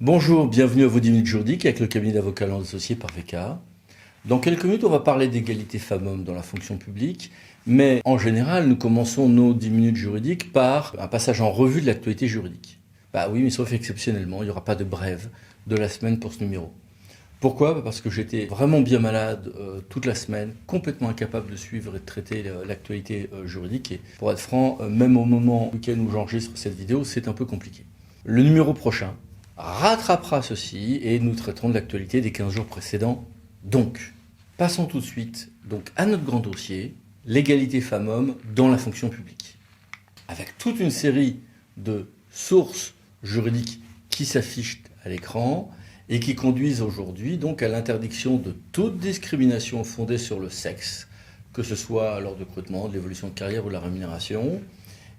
Bonjour, bienvenue à vos 10 minutes juridiques avec le cabinet d'avocats Land associé par VK. Dans quelques minutes, on va parler d'égalité femmes-hommes dans la fonction publique, mais en général, nous commençons nos 10 minutes juridiques par un passage en revue de l'actualité juridique. Bah oui, mais sauf exceptionnellement, il n'y aura pas de brève de la semaine pour ce numéro. Pourquoi ? Parce que j'étais vraiment bien malade toute la semaine, complètement incapable de suivre et de traiter l'actualité juridique. Et pour être franc, même au moment où j'enregistre cette vidéo, c'est un peu compliqué. Le numéro prochain rattrapera ceci et nous traiterons de l'actualité des 15 jours précédents. Donc, passons tout de suite à notre grand dossier, l'égalité femmes-hommes dans la fonction publique. Avec toute une série de sources juridiques qui s'affichent à l'écran et qui conduisent aujourd'hui à l'interdiction de toute discrimination fondée sur le sexe, que ce soit lors du recrutement, de l'évolution de carrière ou de la rémunération,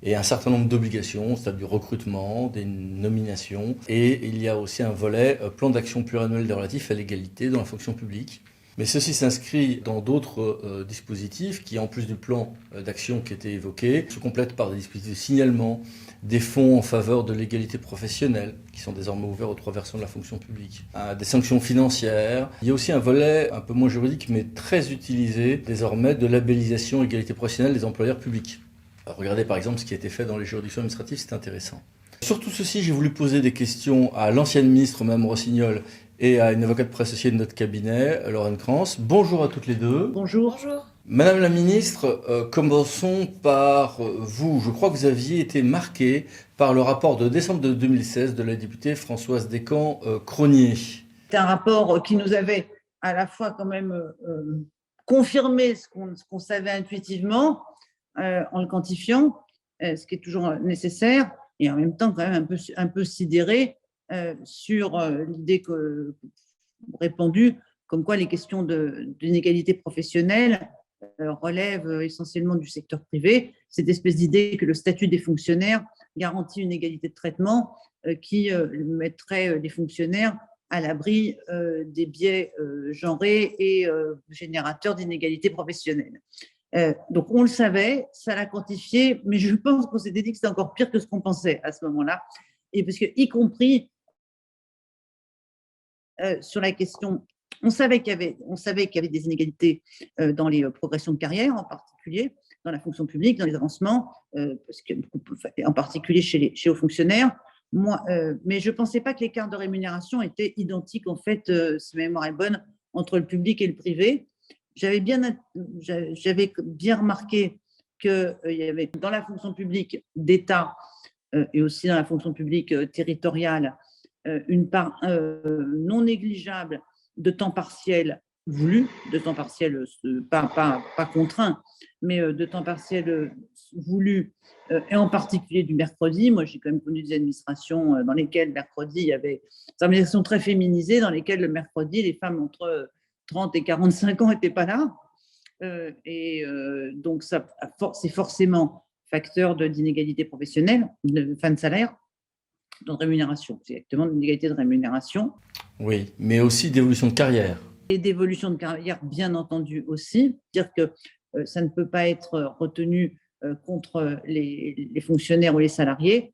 et un certain nombre d'obligations, c'est-à-dire du recrutement, des nominations, et il y a aussi un volet plan d'action pluriannuel relatif à l'égalité dans la fonction publique. Mais ceci s'inscrit dans d'autres dispositifs qui, en plus du plan d'action qui était évoqué, se complètent par des dispositifs de signalement, des fonds en faveur de l'égalité professionnelle, qui sont désormais ouverts aux 3 versants de la fonction publique, des sanctions financières. Il y a aussi un volet un peu moins juridique, mais très utilisé désormais, de labellisation égalité professionnelle des employeurs publics. Regardez par exemple ce qui a été fait dans les juridictions administratives, c'est intéressant. Sur tout ceci, j'ai voulu poser des questions à l'ancienne ministre, Mme Rossignol, et à une avocate pré-associée de notre cabinet, Lorraine Krantz. Bonjour à toutes les deux. Bonjour. Bonjour. Madame la ministre, commençons par vous. Je crois que vous aviez été marquée par le rapport de décembre de 2016 de la députée Françoise Descamps-Cronier. C'est un rapport qui nous avait à la fois quand même confirmé ce qu'on savait intuitivement en le quantifiant, ce qui est toujours nécessaire, et en même temps quand même un peu sidéré sur l'idée répandue comme quoi les questions d'inégalité professionnelle relèvent essentiellement du secteur privé. Cette espèce d'idée que le statut des fonctionnaires garantit une égalité de traitement qui mettrait les fonctionnaires à l'abri des biais genrés et générateurs d'inégalité professionnelle. Donc on le savait, ça l'a quantifié, mais je pense qu'on s'était dit que c'était encore pire que ce qu'on pensait à ce moment-là, et parce que y compris sur la question, on savait qu'il y avait des inégalités dans les progressions de carrière, en particulier dans la fonction publique, dans les avancements, parce que, en particulier chez les hauts fonctionnaires. Mais je ne pensais pas que l'écart de rémunération était identique, en fait, si ma mémoire est bonne, entre le public et le privé. J'avais bien remarqué qu'il y avait dans la fonction publique d'État et aussi dans la fonction publique territoriale une part non négligeable de temps partiel voulu, de temps partiel pas contraint, mais de temps partiel voulu, et en particulier du mercredi. Moi, j'ai quand même connu des administrations dans lesquelles le mercredi, il y avait des administrations très féminisées, dans lesquelles le mercredi, les femmes entre 30 et 45 ans n'étaient pas là. Donc, ça, c'est forcément facteur d'inégalité professionnelle, de fin de salaire, de rémunération. C'est exactement une égalité de rémunération. Oui, mais aussi d'évolution de carrière. Et d'évolution de carrière, bien entendu aussi. C'est-à-dire que ça ne peut pas être retenu contre les fonctionnaires ou les salariés.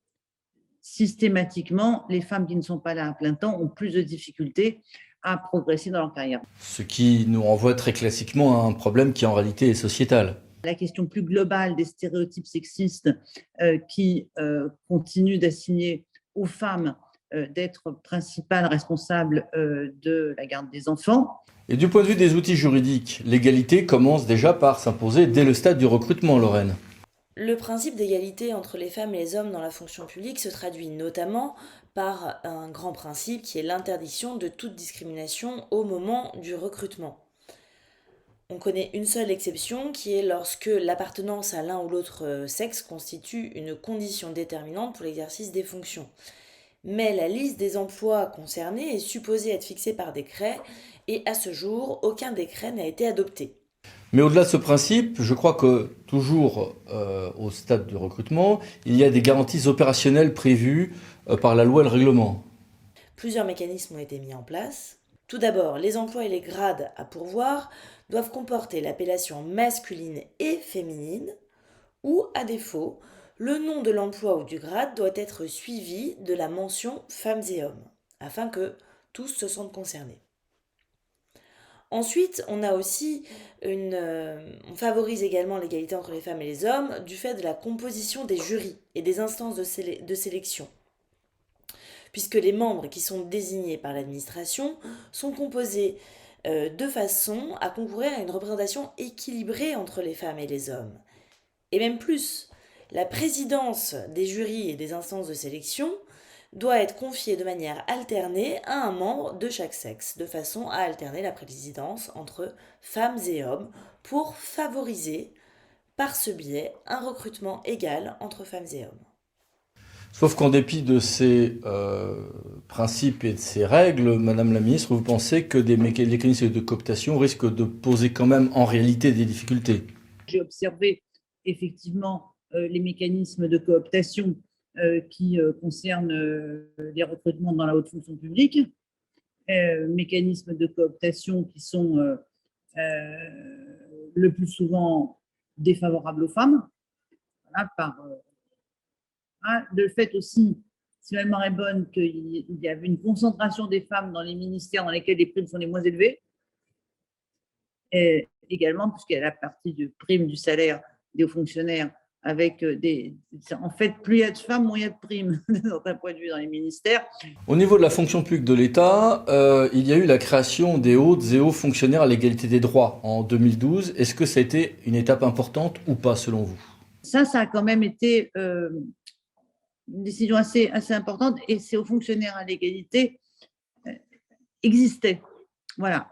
Systématiquement, les femmes qui ne sont pas là à plein temps ont plus de difficultés à progresser dans leur carrière. Ce qui nous renvoie très classiquement à un problème qui en réalité est sociétal. La question plus globale des stéréotypes sexistes qui continuent d'assigner aux femmes d'être principales responsables de la garde des enfants. Et du point de vue des outils juridiques, l'égalité commence déjà par s'imposer dès le stade du recrutement, Lorraine. Le principe d'égalité entre les femmes et les hommes dans la fonction publique se traduit notamment par un grand principe qui est l'interdiction de toute discrimination au moment du recrutement. On connaît une seule exception qui est lorsque l'appartenance à l'un ou l'autre sexe constitue une condition déterminante pour l'exercice des fonctions. Mais la liste des emplois concernés est supposée être fixée par décret et à ce jour, aucun décret n'a été adopté. Mais au-delà de ce principe, je crois que toujours au stade du recrutement, il y a des garanties opérationnelles prévues par la loi et le règlement. Plusieurs mécanismes ont été mis en place. Tout d'abord, les emplois et les grades à pourvoir doivent comporter l'appellation masculine et féminine, ou, à défaut, le nom de l'emploi ou du grade doit être suivi de la mention femmes et hommes. afin que tous se sentent concernés. Ensuite, on favorise également l'égalité entre les femmes et les hommes du fait de la composition des jurys et des instances de sélection, puisque les membres qui sont désignés par l'administration sont composés de façon à concourir à une représentation équilibrée entre les femmes et les hommes. Et même plus, la présidence des jurys et des instances de sélection doit être confiée de manière alternée à un membre de chaque sexe, de façon à alterner la présidence entre femmes et hommes pour favoriser, par ce biais, un recrutement égal entre femmes et hommes. Sauf qu'en dépit de ces principes et de ces règles, Madame la Ministre, vous pensez que des mécanismes de cooptation risquent de poser quand même en réalité des difficultés? J'ai observé effectivement les mécanismes de cooptation qui concernent les recrutements dans la haute fonction publique, mécanismes de cooptation qui sont le plus souvent défavorables aux femmes, voilà, le fait aussi, si ma mémoire est bonne, qu'il y avait une concentration des femmes dans les ministères dans lesquels les primes sont les moins élevées, et également puisqu'il y a la partie de prime du salaire des hauts fonctionnaires avec en fait, plus il y a de femmes, moins il y a de primes, d'un point de vue dans les ministères. Au niveau de la fonction publique de l'État, il y a eu la création des hautes et hauts fonctionnaires à l'égalité des droits en 2012. Est-ce que ça a été une étape importante ou pas, selon vous? Ça a quand même été une décision assez importante, et ces hauts fonctionnaires à l'égalité existaient. Voilà,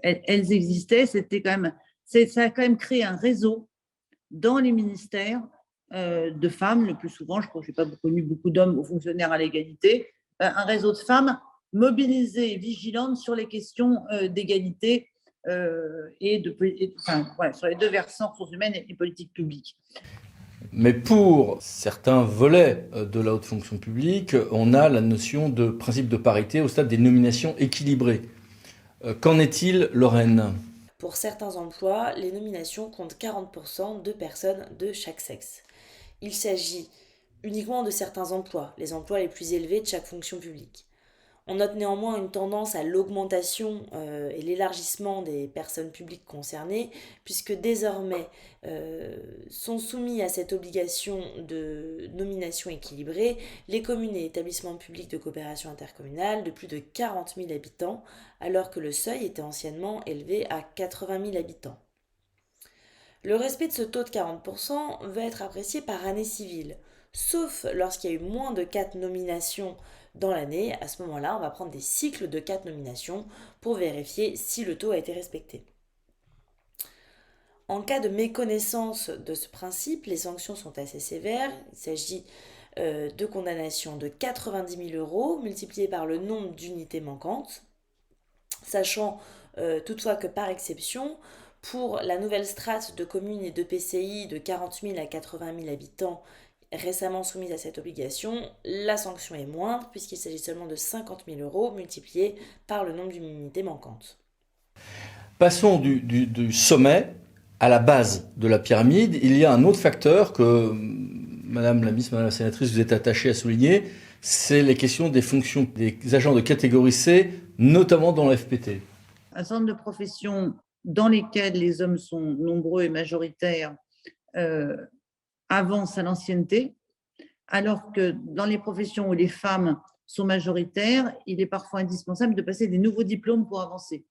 elles existaient. C'était quand même, ça a quand même créé un réseau dans les ministères de femmes, le plus souvent. Je crois que je n'ai pas connu beaucoup d'hommes aux fonctionnaires à l'égalité. Un réseau de femmes mobilisées et vigilantes sur les questions d'égalité sur les deux versants, ressources humaines et politique publique. Mais pour certains volets de la haute fonction publique, on a la notion de principe de parité au stade des nominations équilibrées. Qu'en est-il, Lorraine? Pour certains emplois, les nominations comptent 40% de personnes de chaque sexe. Il s'agit uniquement de certains emplois, les emplois les plus élevés de chaque fonction publique. On note néanmoins une tendance à l'augmentation et l'élargissement des personnes publiques concernées, puisque désormais sont soumis à cette obligation de nomination équilibrée les communes et établissements publics de coopération intercommunale de plus de 40 000 habitants, alors que le seuil était anciennement élevé à 80 000 habitants. Le respect de ce taux de 40% va être apprécié par année civile, sauf lorsqu'il y a eu moins de 4 nominations dans l'année. À ce moment-là, on va prendre des cycles de 4 nominations pour vérifier si le taux a été respecté. En cas de méconnaissance de ce principe, les sanctions sont assez sévères. Il s'agit de condamnations de 90 000 € multipliées par le nombre d'unités manquantes, sachant toutefois que par exception, pour la nouvelle strate de communes et de PCI de 40 000 à 80 000 habitants récemment soumise à cette obligation, la sanction est moindre puisqu'il s'agit seulement de 50 000 € multipliés par le nombre d'unités manquantes. Passons du sommet à la base de la pyramide. Il y a un autre facteur que Madame la ministre, Madame la sénatrice, vous êtes attachée à souligner, c'est les questions des fonctions des agents de catégorie C, notamment dans la FPT. Un certain nombre de professions dans lesquelles les hommes sont nombreux et majoritaires avancent à l'ancienneté, alors que dans les professions où les femmes sont majoritaires, il est parfois indispensable de passer des nouveaux diplômes pour avancer.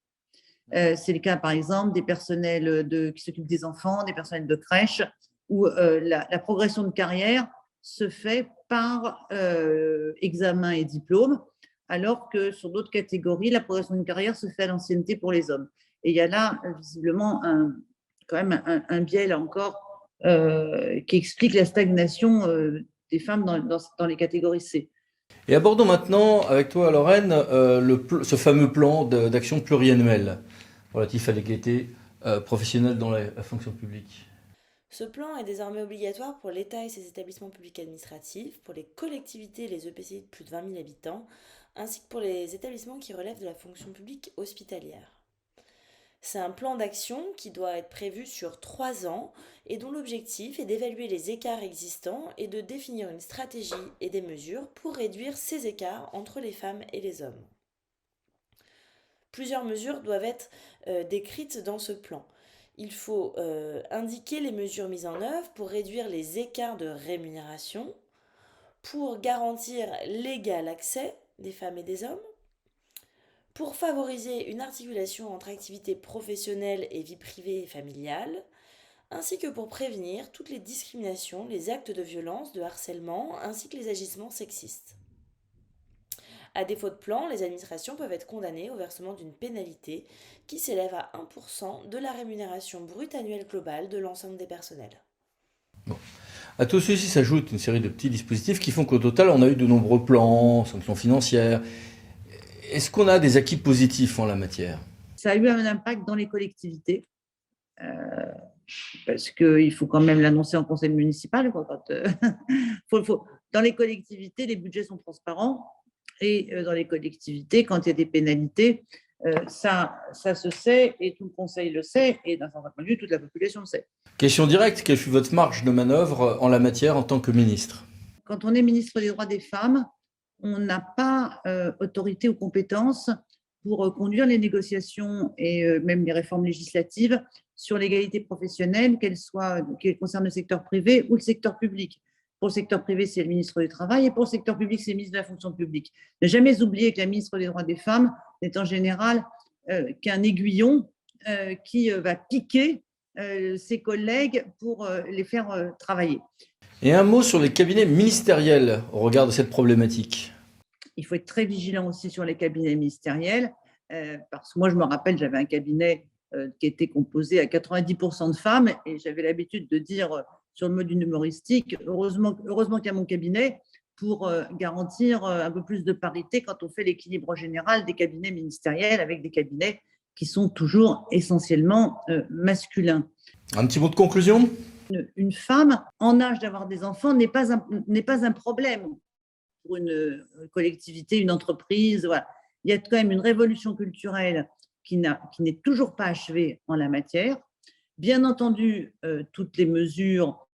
C'est le cas, par exemple, des personnels qui s'occupent des enfants, des personnels de crèche, où la progression de carrière se fait par examen et diplôme, alors que sur d'autres catégories, la progression de carrière se fait à l'ancienneté pour les hommes. Et il y a là, visiblement, quand même un biais, là encore, qui explique la stagnation des femmes dans les catégories C. Et abordons maintenant avec toi, Lorraine, ce fameux plan d'action pluriannuel relatif à l'égalité professionnelle dans la fonction publique. Ce plan est désormais obligatoire pour l'État et ses établissements publics administratifs, pour les collectivités et les EPCI de plus de 20 000 habitants, ainsi que pour les établissements qui relèvent de la fonction publique hospitalière. C'est un plan d'action qui doit être prévu sur 3 ans et dont l'objectif est d'évaluer les écarts existants et de définir une stratégie et des mesures pour réduire ces écarts entre les femmes et les hommes. Plusieurs mesures doivent être décrites dans ce plan. Il faut indiquer les mesures mises en œuvre pour réduire les écarts de rémunération, pour garantir l'égal accès des femmes et des hommes, pour favoriser une articulation entre activités professionnelles et vie privée et familiale, ainsi que pour prévenir toutes les discriminations, les actes de violence, de harcèlement, ainsi que les agissements sexistes. À défaut de plan, les administrations peuvent être condamnées au versement d'une pénalité qui s'élève à 1% de la rémunération brute annuelle globale de l'ensemble des personnels. Bon. À tout ceci s'ajoute une série de petits dispositifs qui font qu'au total, on a eu de nombreux plans, sanctions financières. Est-ce qu'on a des acquis positifs en la matière ? Ça a eu un impact dans les collectivités, parce qu'il faut quand même l'annoncer en conseil municipal. Dans les collectivités, les budgets sont transparents, et dans les collectivités, quand il y a des pénalités, ça se sait, et tout le conseil le sait, et d'un certain point de vue, toute la population le sait. Question directe, quelle fut votre marge de manœuvre en la matière en tant que ministre ? Quand on est ministre des droits des femmes, on n'a pas autorité ou compétence pour conduire les négociations et même les réformes législatives sur l'égalité professionnelle, qu'elle concerne le secteur privé ou le secteur public. Pour le secteur privé, c'est le ministre du Travail, et pour le secteur public, c'est le ministre de la fonction publique. Ne jamais oublier que la ministre des droits des femmes n'est en général qu'un aiguillon qui va piquer ses collègues pour les faire travailler. Et un mot sur les cabinets ministériels au regard de cette problématique. Il faut être très vigilant aussi sur les cabinets ministériels, parce que moi, je me rappelle, j'avais un cabinet qui était composé à 90% de femmes, et j'avais l'habitude de dire sur le mode humoristique, heureusement qu'il y a mon cabinet pour garantir un peu plus de parité quand on fait l'équilibre général des cabinets ministériels avec des cabinets qui sont toujours essentiellement masculins. Un petit mot de conclusion ? Une femme en âge d'avoir des enfants n'est pas un problème pour une collectivité, une entreprise. Voilà. Il y a quand même une révolution culturelle qui n'est toujours pas achevée en la matière. Bien entendu, toutes les mesures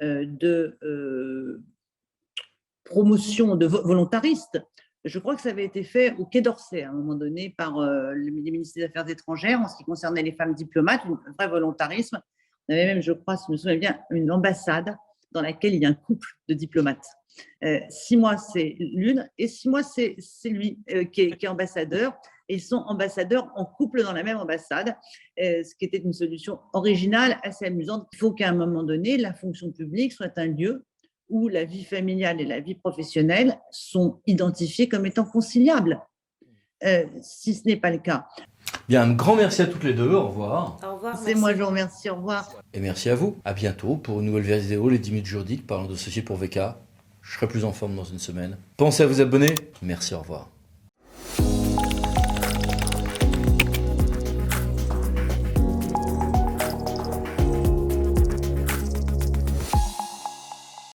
de promotion de volontaristes, je crois que ça avait été fait au Quai d'Orsay à un moment donné par les ministres des Affaires étrangères en ce qui concernait les femmes diplomates, un vrai volontarisme. On avait même, je crois, si je me souviens bien, une ambassade dans laquelle il y a un couple de diplomates. 6 mois, c'est l'une, et 6 mois, c'est lui qui est ambassadeur. Et ils sont ambassadeurs en couple dans la même ambassade, ce qui était une solution originale, assez amusante. Il faut qu'à un moment donné, la fonction publique soit un lieu où la vie familiale et la vie professionnelle sont identifiées comme étant conciliables. Si ce n'est pas le cas. Bien, un grand merci à toutes les deux. Au revoir. Au revoir. C'est moi, je vous remercie. Au revoir. Et merci à vous. À bientôt pour une nouvelle vidéo, les 10 minutes juridiques parlant de ceci pour VK. Je serai plus en forme dans une semaine. Pensez à vous abonner. Merci, au revoir.